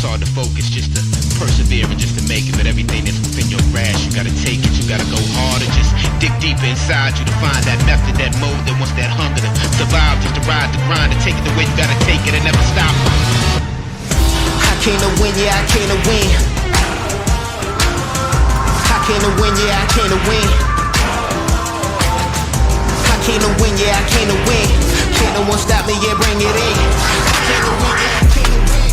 it's hard to focus, just to persevere and just to make it. But everything that's within your grasp, you gotta take it, you gotta go harder, just dig deeper inside you to find that method, that mode that wants that hunger to survive, just to ride the grind, to take it the way you gotta take it and never stop. I came to win, yeah, I came to win. I came to win, yeah, I came to win. I came to win, yeah, I came to win. Can't no one stop me, yeah, bring it in. I came to win, yeah, I came to win.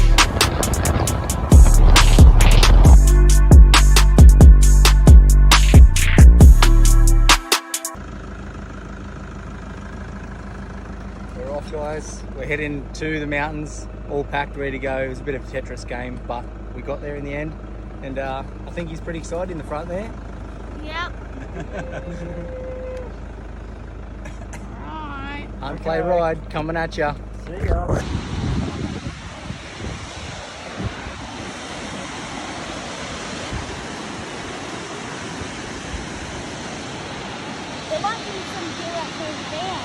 We're off, guys. We're heading to the mountains, all packed, ready to go. It was a bit of a Tetris game, but we got there in the end. And I think he's pretty excited in the front there. Yep. Alright. Unplay ride coming at ya. See ya. There might be some deer up over there.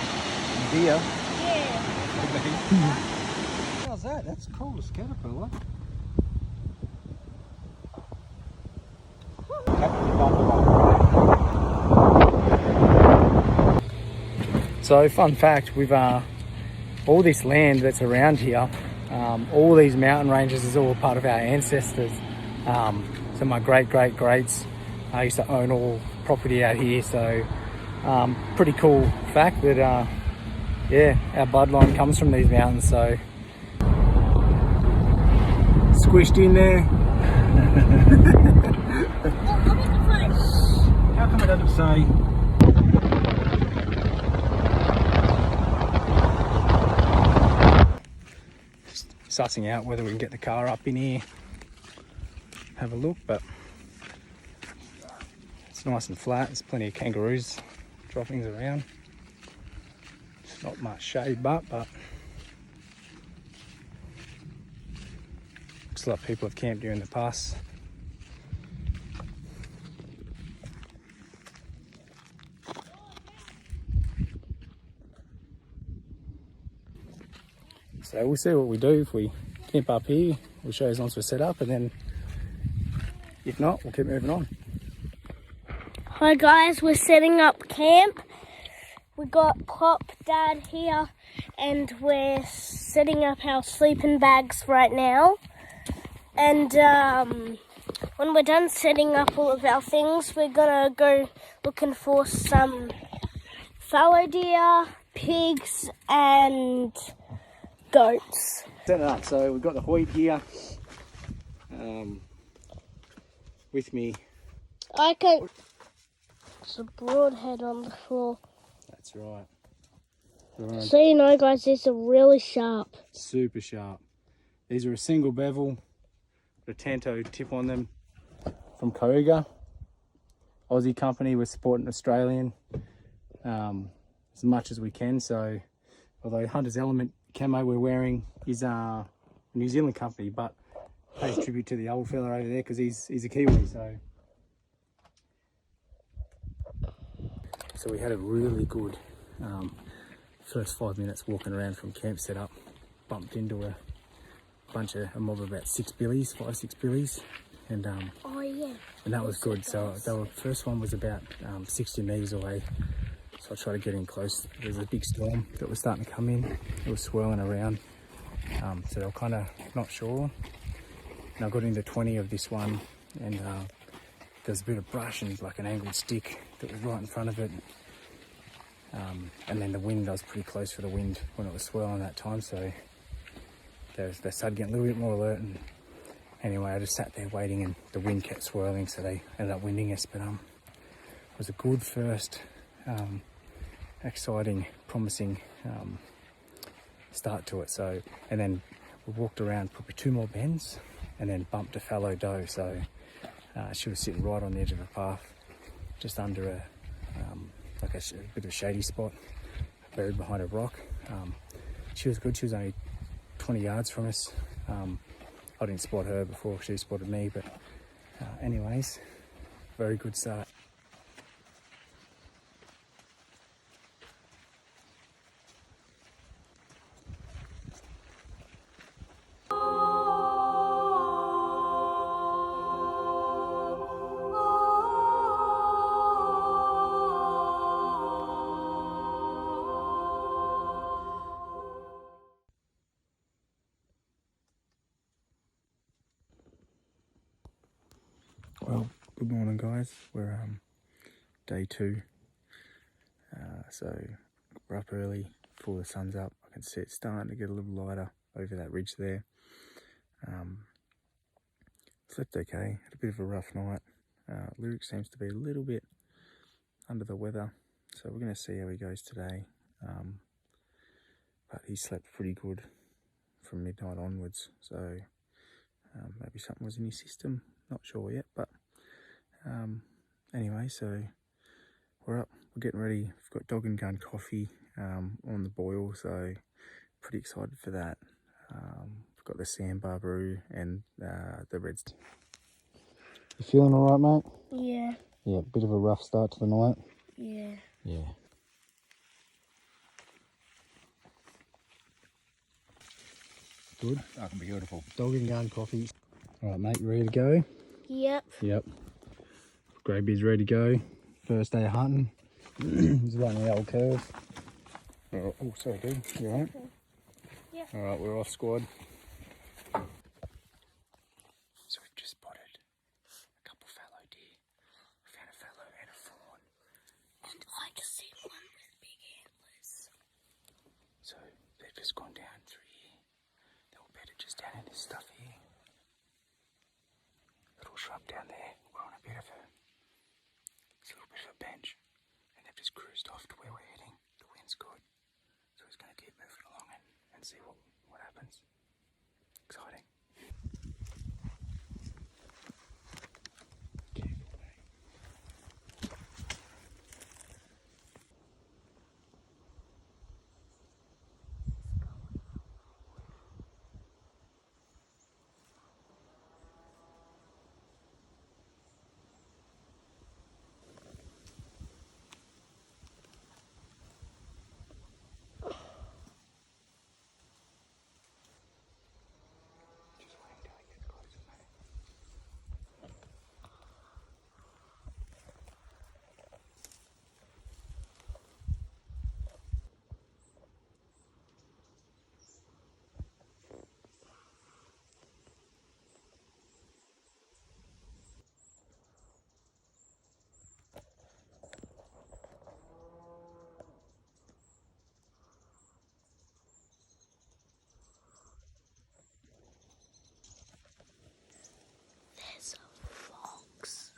Deer. Yeah. How's that? That's cool as caterpillar. So, fun fact, we've all this land that's around here, all these mountain ranges is all part of our ancestors. So my greats used to own all property out here. So pretty cool fact that yeah, our bloodline comes from these mountains. So squished in there. How come it doesn't say? Sussing out whether we can get the car up in here, have a look, but it's nice and flat. There's plenty of kangaroos droppings around. It's not much shade, but looks like people have camped here in the past. So we'll see what we do. If we camp up here, we'll show you as long as we're set up, and then if not, we'll keep moving on. Hi guys, we're setting up camp. We got Pop, Dad here, and we're setting up our sleeping bags right now. And when we're done setting up all of our things, we're gonna go looking for some fallow deer, pigs, and goats. Set it up. So we've got the Hoyt here with me. It's a broadhead on the floor. That's right. So you know, guys, these are really sharp. Super sharp. These are a single bevel, a Tanto tip on them from Koga. Aussie company. We're supporting Australian as much as we can. So although Hunter's Element camo we're wearing is a New Zealand company, but pays tribute to the old fella over there because he's a Kiwi. So we had a really good first 5 minutes walking around from camp set up. Bumped into a mob of about 5, 6 billies, and Oh yeah. and that was good. So the first one was about 60 metres away. So I tried to get in close. There was a big storm that was starting to come in. It was swirling around. So they were kind of not sure. And I got into 20 of this one, and there was a bit of brush and like an angled stick that was right in front of it. And then the wind, I was pretty close for the wind when it was swirling that time. So they started getting a little bit more alert. And anyway, I just sat there waiting, and the wind kept swirling. So they ended up winding us. But it was a good first exciting, promising start to it. So, and then we walked around probably 2 more bends, and then bumped a fallow doe. So she was sitting right on the edge of a path, just under a like a bit of a shady spot, buried behind a rock. She was good. She was only 20 yards from us. I didn't spot her before she spotted me, but anyways, very good start. Well, good morning guys. We're day 2. So we're up early before the sun's up. I can see it's starting to get a little lighter over that ridge there. Slept okay, had a bit of a rough night. Lyrik seems to be a little bit under the weather, so we're going to see how he goes today. But he slept pretty good from midnight onwards, so maybe something was in his system, not sure yet. But anyway, so we're up, we're getting ready. We've got dog and gun coffee on the boil, so pretty excited for that. We've got the sandbar brew and the reds. You feeling all right, mate? Yeah. Yeah, bit of a rough start to the night. Yeah. Yeah. Good. Fucking beautiful. Dog and gun coffee. All right, mate, you ready to go? Yep. Yep. Greybeard's ready to go. First day of hunting. He's running the old curve. Oh, sorry, dude. You all right? Yeah. All right, we're off, squad. So we've just spotted a couple fallow deer. We found a fallow and a fawn. And I just see one with big antlers. So they've just gone down through here. They were bedded just down in this stuff here. Little shrub down there. We're on a bit of a, it's a little bit of a bench. And they've just cruised off to where we're heading. The wind's good. So he's going to keep moving along and see what happens. Exciting. Careful, mate. Just wait until he gets closer, mate. There's a fox.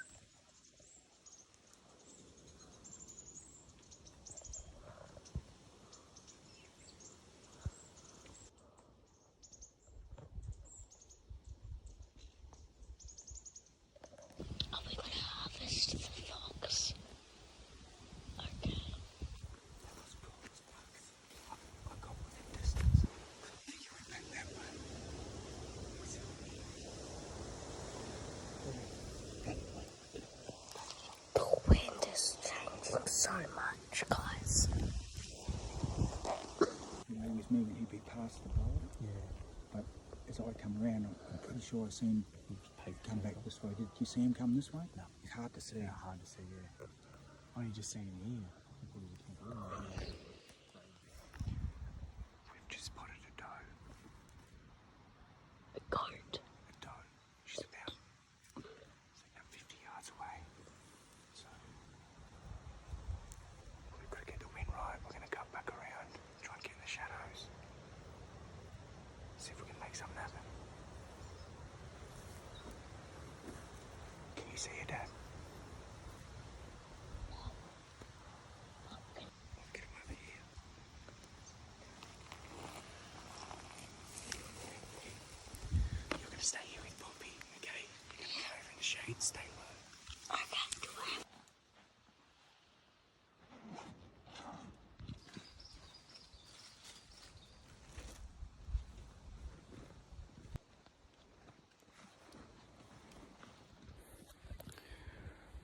Are we gonna harvest the fox? Okay. I got within distance. I think you went back that way. The wind is changing so much, guys. You know, he was moving, he'd be past the boulder. Yeah. But as I come around, I'm pretty sure I seen him come back this way. Did you see him come this way? No. It's hard to see. Yeah, hard to see, yeah. Only just seen him here. We've just spotted a doe. A goat. A doe. She's about 50 yards away. So we've got to get the wind right. We're going to cut back around, try and get in the shadows. See if we can make something happen. Can you see it, Dad? I'll get him over here. You're going to stay here with Poppy, okay? You're going to get over in the shade, stay low.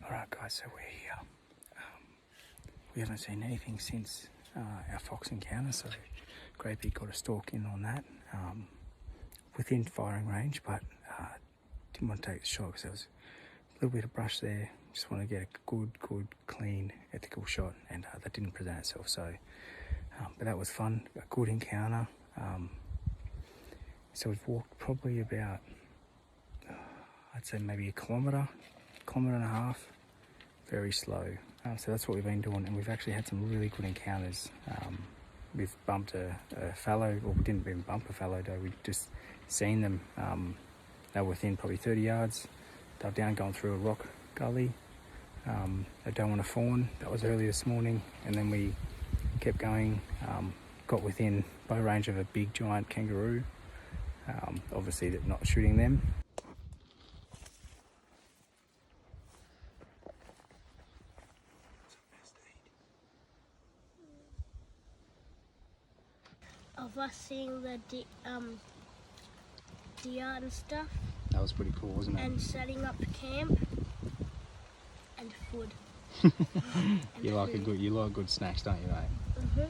Alright guys, so we're here. We haven't seen anything since our fox encounter, so Greybeard got a stalk in on that. Within firing range, but didn't want to take the shot because there was a little bit of brush there. Just want to get a good, clean, ethical shot, and that didn't present itself. So, but that was fun, a good encounter. So we've walked probably about, I'd say maybe a kilometre 1.5 km, very slow. So that's what we've been doing, and we've actually had some really good encounters. We've bumped a fallow, or we didn't even bump a fallow doe, we'd just seen them. They were within probably 30 yards. They were down going through a rock gully. They don't want a fawn, that was early this morning, and then we kept going, got within bow range of a big giant kangaroo. Obviously they're not shooting them. Of us seeing the deer and stuff, That was pretty cool, wasn't it? and setting up camp and food. You like good snacks, don't you, mate?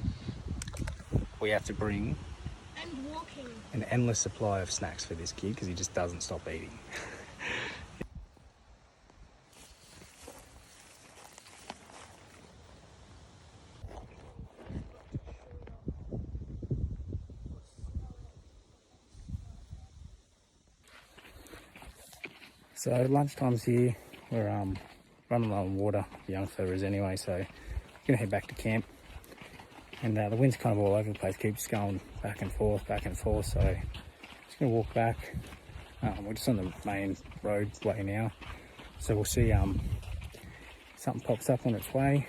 We have to bring And walking. an endless supply of snacks for this kid because he just doesn't stop eating. So lunchtime's here. We're running low on water, young fellas anyway, so gonna head back to camp. And the wind's kind of all over the place, keeps going back and forth, so just gonna walk back. We're just on the main roadway now, so we'll see something pops up on its way.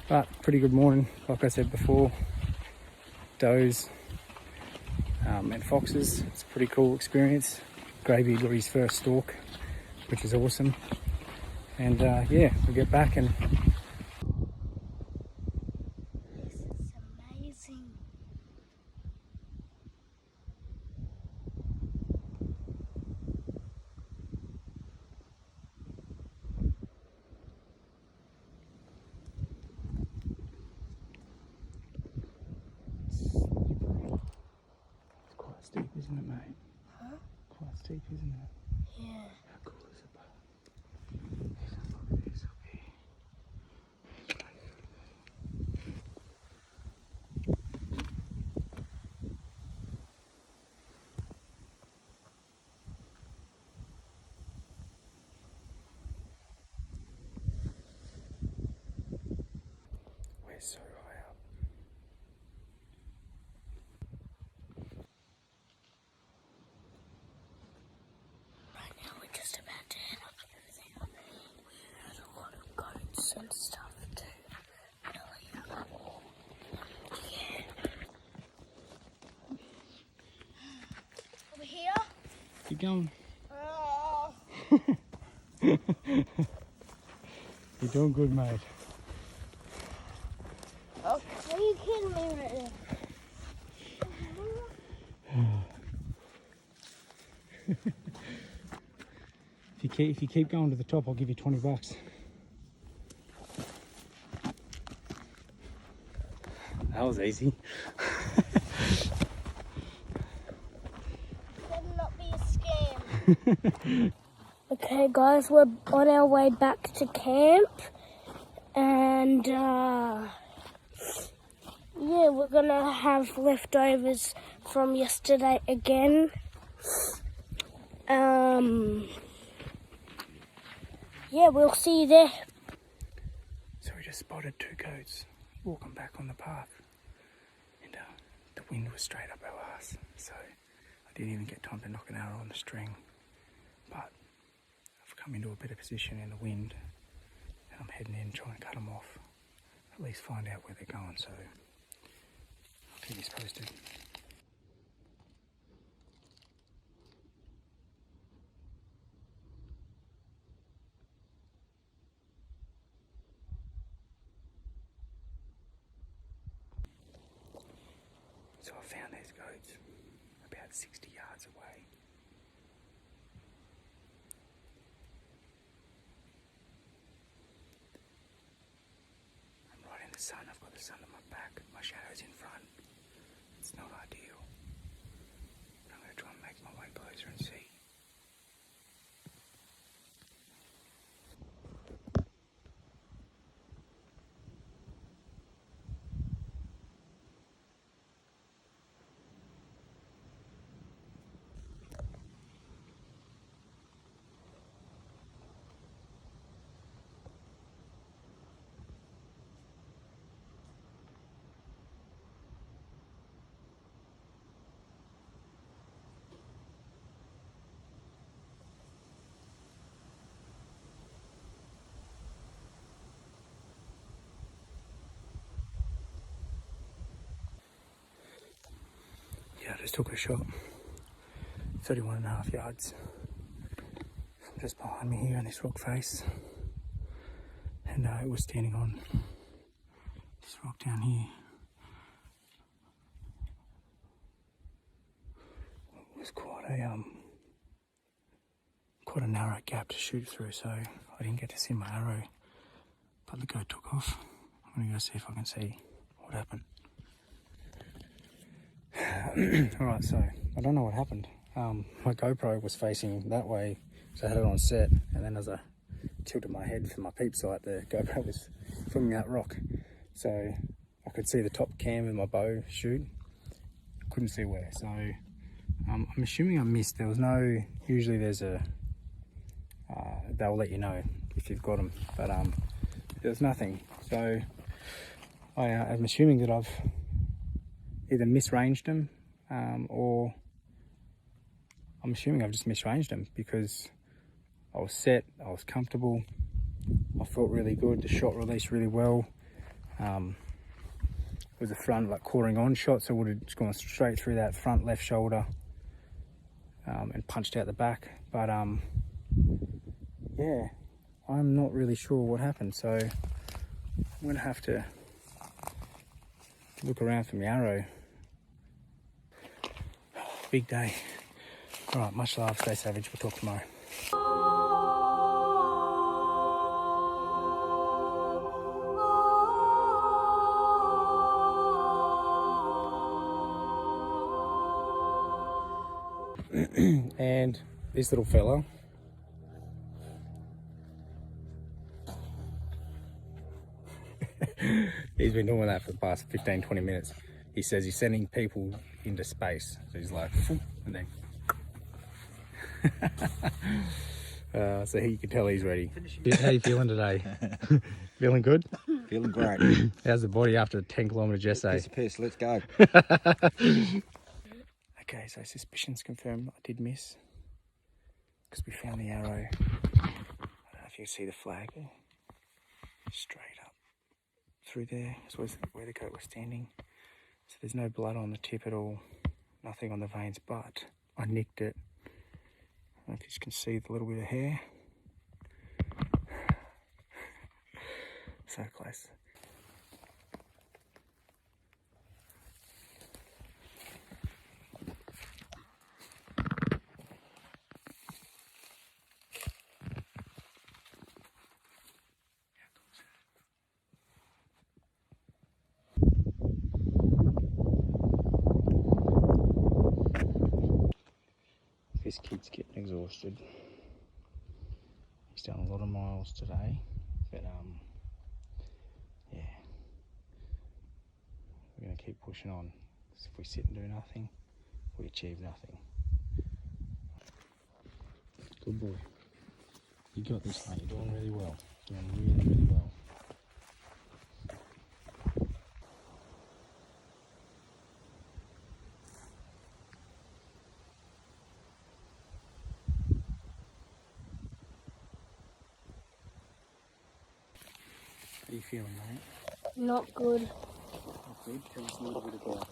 But pretty good morning, like I said before. Does and foxes, it's a pretty cool experience. Gravy got his first stalk, which is awesome. And yeah, we'll get back and... This is amazing. It's quite steep, isn't it, mate? Huh? Quite steep, isn't it? Yeah. How cool is it, bud? Look at this up here. We're so high up. Right now we're just about to head up there. We had a lot of goats and stuff too. Earlier. Yeah. Over here. Keep going. Oh. You're doing good, mate. Oh, are you kidding me right now? If you keep going to the top, I'll give you $20. That was easy. Better not be a scam. Okay guys, we're on our way back to camp, and yeah, we're gonna have leftovers from yesterday again. Yeah, we'll see you there. So we just spotted 2 goats walking back on the path, and the wind was straight up our ass, so I didn't even get time to knock an arrow on the string. But I've come into a better position in the wind, and I'm heading in trying to cut them off, at least find out where they're going, so I'll keep you posted. So I found these goats about 60 yards away. I'm right in the sun, I've got the sun on my back, my shadow's in front. It's not ideal. But I'm going to try and make my way closer and see. just took a shot, 31.5 yards, just behind me here on this rock face, and it was standing on this rock down here. It was quite a narrow gap to shoot through, so I didn't get to see my arrow, but the goat took off. I'm gonna go see if I can see what happened. Alright, so I don't know what happened. My GoPro was facing that way, so I had it on set, and then as I tilted my head for my peep sight, the GoPro was filming that rock. So I could see the top cam with my bow shoot, couldn't see where. So I'm assuming I missed. There was no, usually there's a, they'll let you know if you've got them, but there was nothing. So I'm assuming that I've either misranged them, or I'm assuming I've just misranged them, because I was set, I was comfortable, I felt really good, the shot released really well. It was a front, like, quartering on shot, so it would have just gone straight through that front left shoulder and punched out the back. But yeah, I'm not really sure what happened, so I'm gonna have to look around for my arrow. Big day. All right, much love, stay savage, we'll talk tomorrow. And this little fella, he's been doing that for the past 15-20 minutes. He says he's sending people into space, so he's like, and then so you can tell he's ready. How you feeling today? Feeling good? Feeling great. How's the body after a 10-kilometre jet? Piss, let's go. Okay, so suspicions confirmed. I did miss, because we found the arrow. I don't know if you can see the flag there. Straight up through there. This was where the goat was standing. So there's no blood on the tip at all, nothing on the veins, but I nicked it. I don't know if you can see the little bit of hair. So close. This kid's getting exhausted. He's done a lot of miles today, but yeah, we're going to keep pushing on. Because if we sit and do nothing, we achieve nothing. Good boy. You got this, mate. You're doing really well. Doing really, really well. How are you feeling, mate? Not good. Not good. Tell us a little bit about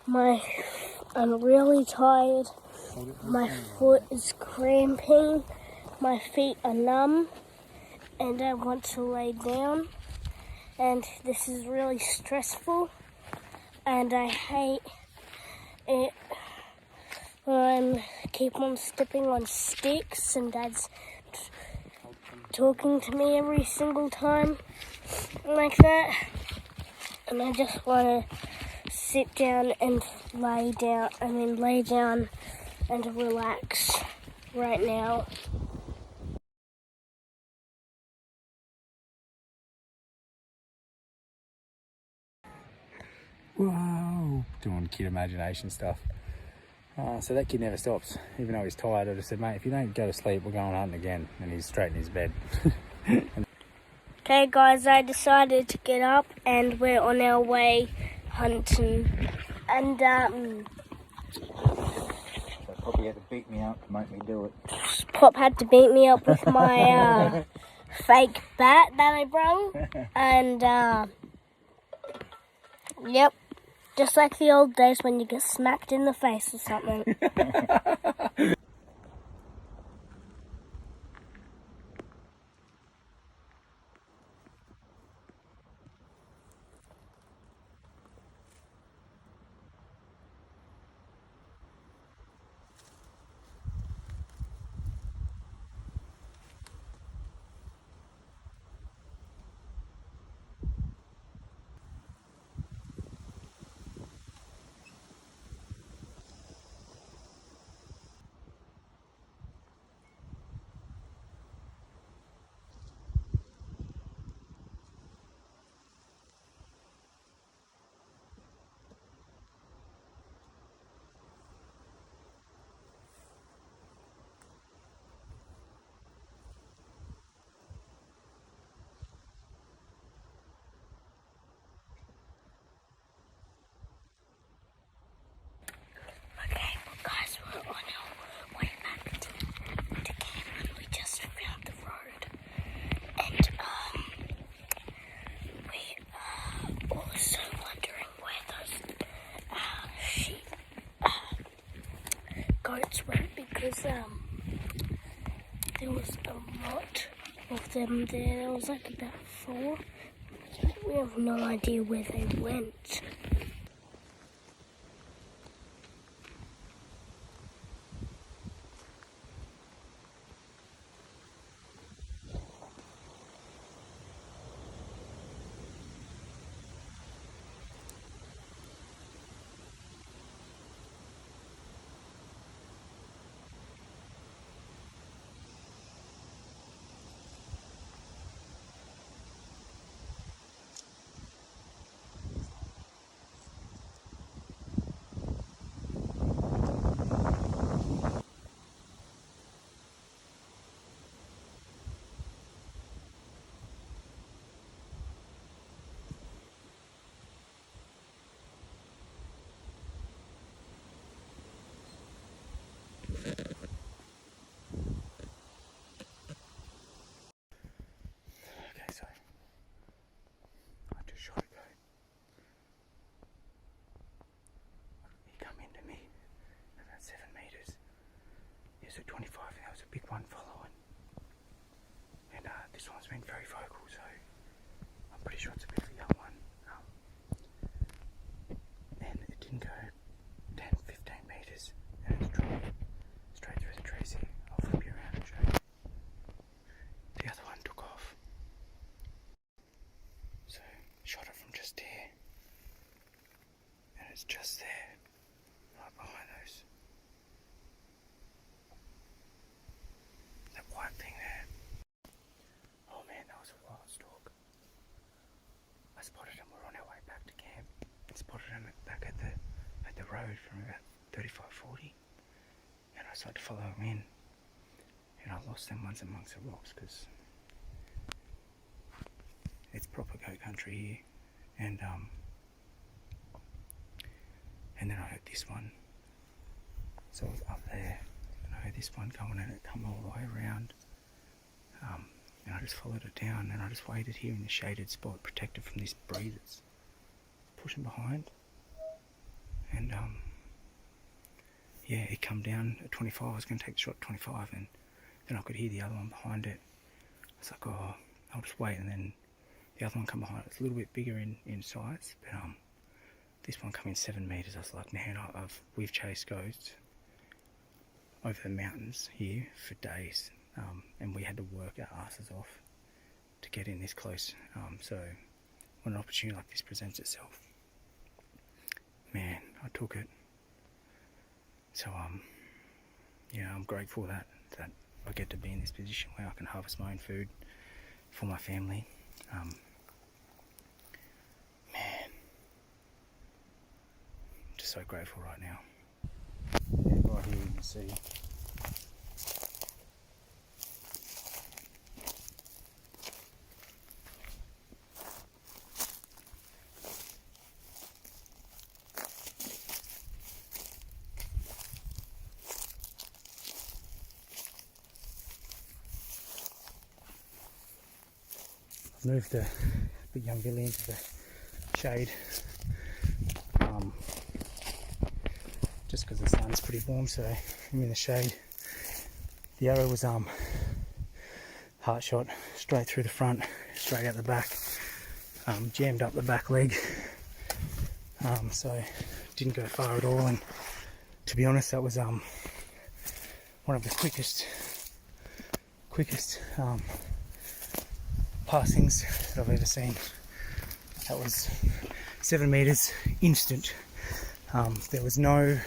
it. I'm really tired. My foot is cramping. My feet are numb, and I want to lay down. And this is really stressful, and I hate it when I keep on stepping on sticks, and Dad's talking to me every single time like that, and I just want to sit down and lay down and relax right now. Whoa, doing kid imagination stuff. So that kid never stops, even though he's tired. I just said, mate, if you don't go to sleep, we're going hunting again. And he's straight in his bed. Okay guys, I decided to get up and we're on our way hunting. And Probably had to beat me up to make me do it. Pop had to beat me up with my fake bat that I brung. And yep, Just like the old days when you get smacked in the face or something. Okay, well guys, we're on our way back to camp and we just found the road. And we are also wondering where those sheep, goats went because there was a lot of them there. There was like about 4. We have no idea where they went. Okay, so I just shot a goat. He come into me about 7 metres. He was at 25 and there was a big one following. And this one's been very vocal, so I'm pretty sure it's a bit of a young one. And it didn't go 10, 15 metres and it's dropped straight through the trees here. I'll flip you around and show you. The other one took off. So shot it from just there. And it's just there. Right behind those. That white thing there. Oh man, that was a wild stalk. I spotted him, we're on our way back to camp. I spotted him back at the road from about 35, 40. And I started to follow him in. And I lost them once amongst the rocks because it's proper goat country here. And then I heard this one. So I was up there and I heard this one coming and it come all the way around. And I just followed it down and I just waited here in the shaded spot, protected from this breeze that's pushing behind. And yeah, it come down at 25. I was going to take the shot at 25 and then I could hear the other one behind it. I was like, oh, I'll just wait. And then the other one come behind it. It's a little bit bigger in size, but this one come in 7 metres. I was like, man, we've chased goats over the mountains here for days, and we had to work our asses off to get in this close. So when an opportunity like this presents itself, man, I took it. So yeah, I'm grateful that I get to be in this position where I can harvest my own food for my family. Man, I'm just so grateful right now. Yeah, right here you can see. Moved the big young Billy into the shade. just because the sun's pretty warm, so I'm in the shade. The arrow was heart shot straight through the front, straight out the back, jammed up the back leg, so didn't go far at all. And to be honest, that was one of the quickest passings that I've ever seen. That was 7 meters instant. There was no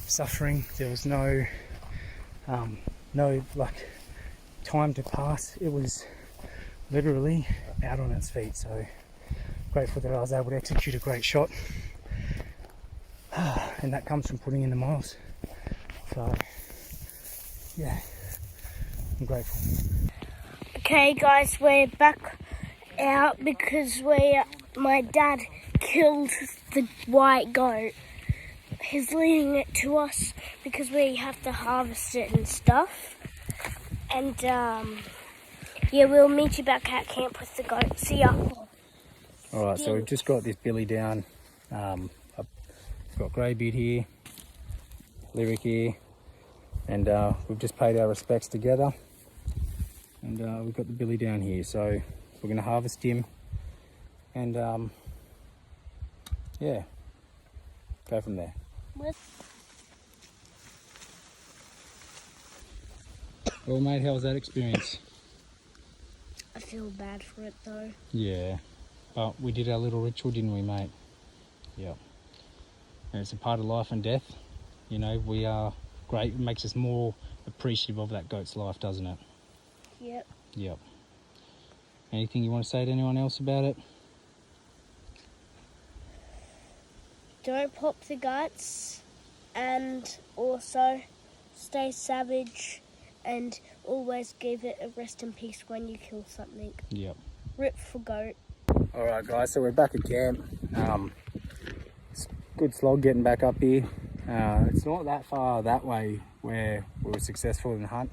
suffering, there was no like time to pass. It was literally out on its feet, so grateful that I was able to execute a great shot. And that comes from putting in the miles. So yeah, I'm grateful. Okay guys, we're back out because my dad killed the white goat. He's leading it to us because we have to harvest it and stuff. And yeah, we'll meet you back at camp with the goat. See ya. Alright, so we've just got this billy down. I've got Greybeard here, Lyrik here, and we've just paid our respects together. And we've got the billy down here, so we're going to harvest him and yeah, go from there. Well mate, how was that experience? I feel bad for it though. Yeah, but we did our little ritual, didn't we mate? Yep. And it's a part of life and death. You know, we are great. It makes us more appreciative of that goat's life, doesn't it? Yep. Yep. Anything you want to say to anyone else about it? Don't pop the guts, and also stay savage, and always give it a rest in peace when you kill something. Yep. Rip for goat. Alright guys, so we're back at camp. It's a good slog getting back up here. It's not that far that way where we were successful in the hunt,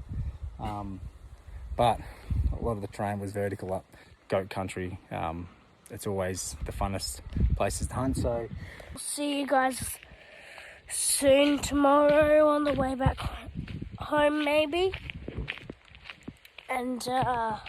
but a lot of the terrain was vertical up goat country. It's always the funnest places to hunt, so See you guys soon tomorrow on the way back home maybe. And yeah.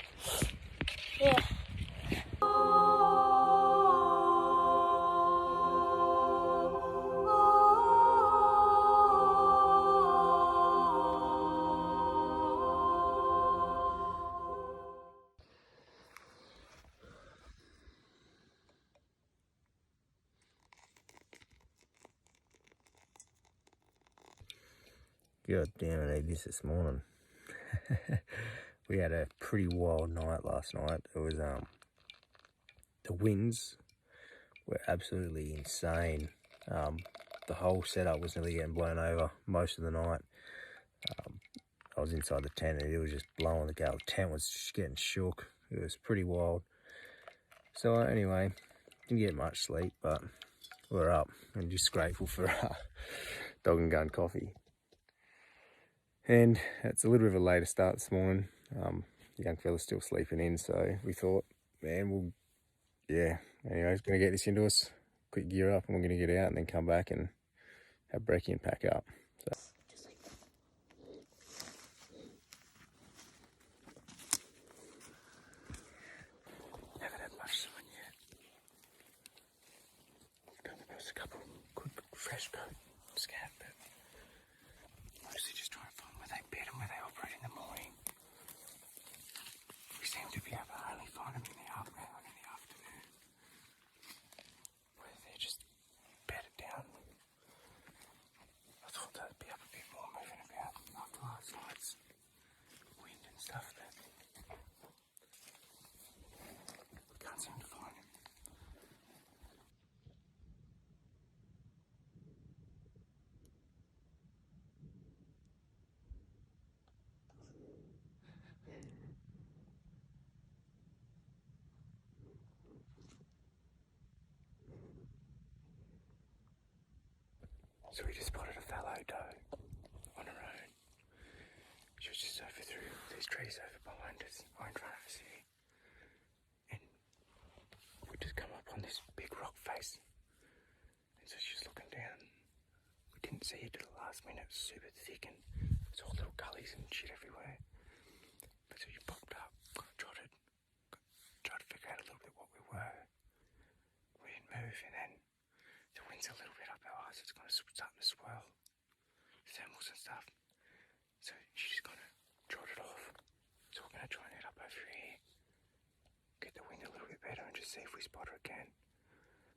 God damn, I need this morning. We had a pretty wild night last night. It was the winds were absolutely insane. The whole setup was nearly getting blown over most of the night. I was inside the tent and it was just blowing the gale. The tent was just getting shook. It was pretty wild. So anyway, didn't get much sleep, but we're up and just grateful for dog and gun coffee. And it's a little bit of a later start this morning. The young fella's still sleeping in, so we thought, man, anyway, it's going to get this into us, quick gear up, and we're going to get out and then come back and have brekkie and pack up. So. Haven't had much sun yet. Come across a couple good fresh goat scat, but mostly just trying to find where they bed and where they operate in the morning. We seem to be able to only find them in the afternoon, where they're just bedded down. I thought they'd be up a bit more, moving about after last night's wind and stuff, but we can't seem to find them. So we just spotted a fallow doe on her own. She was just over through these trees over behind us, right in front of us here. And we just come up on this big rock face. And so she's looking down. We didn't see it till the last minute. It was super thick and there's all little gullies and shit everywhere. But so you popped up, tried to figure out a little bit what we were. We didn't move, and then the wind's a little bit up our eyes. It's kind of starting to swirl, thermals and stuff. So she just kind of trotted off. So we're going to try and head up over here, get the wind a little bit better, and just see if we spot her again.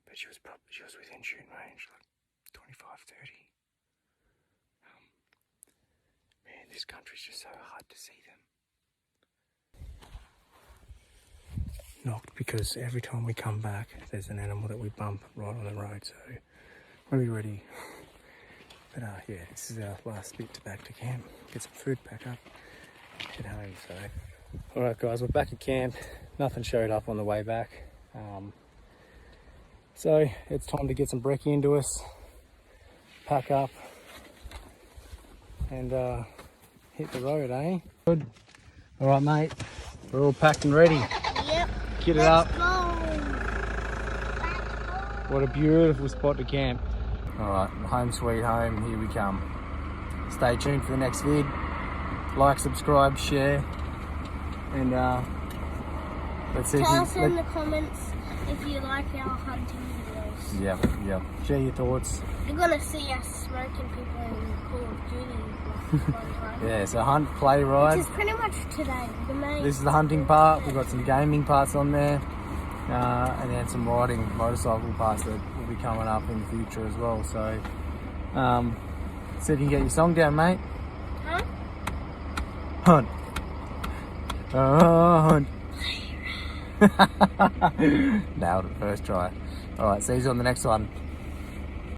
But she was within shooting range, like 25, 30. Man, this country's just so hard to see them. Knocked because every time we come back, there's an animal that we bump right on the road, so we'll be ready. But yeah, this is our last bit to back to camp. Get some food, pack up, head home. So, all right, guys, we're back at camp. Nothing showed up on the way back. So it's time to get some brekkie into us, pack up, and hit the road, eh? Good. All right, mate. We're all packed and ready. Yep. Get it up. Let's go. What a beautiful spot to camp. All right, home sweet home. Here we come. Stay tuned for the next vid. Like, subscribe, share, and let's see. Tell us in the comments if you like our hunting videos. Yep. Share your thoughts. You're gonna see us smoking people in Call of Duty. Right? Yeah, so hunt, play, ride. Which is pretty much today. This is the hunting part. We've got some gaming parts on there, and then some riding motorcycle parts that will be coming up in the future as well. So, see if you can get your song down, mate. Huh? Hunt. Hunt. Nailed it first try. All right, see you on the next one.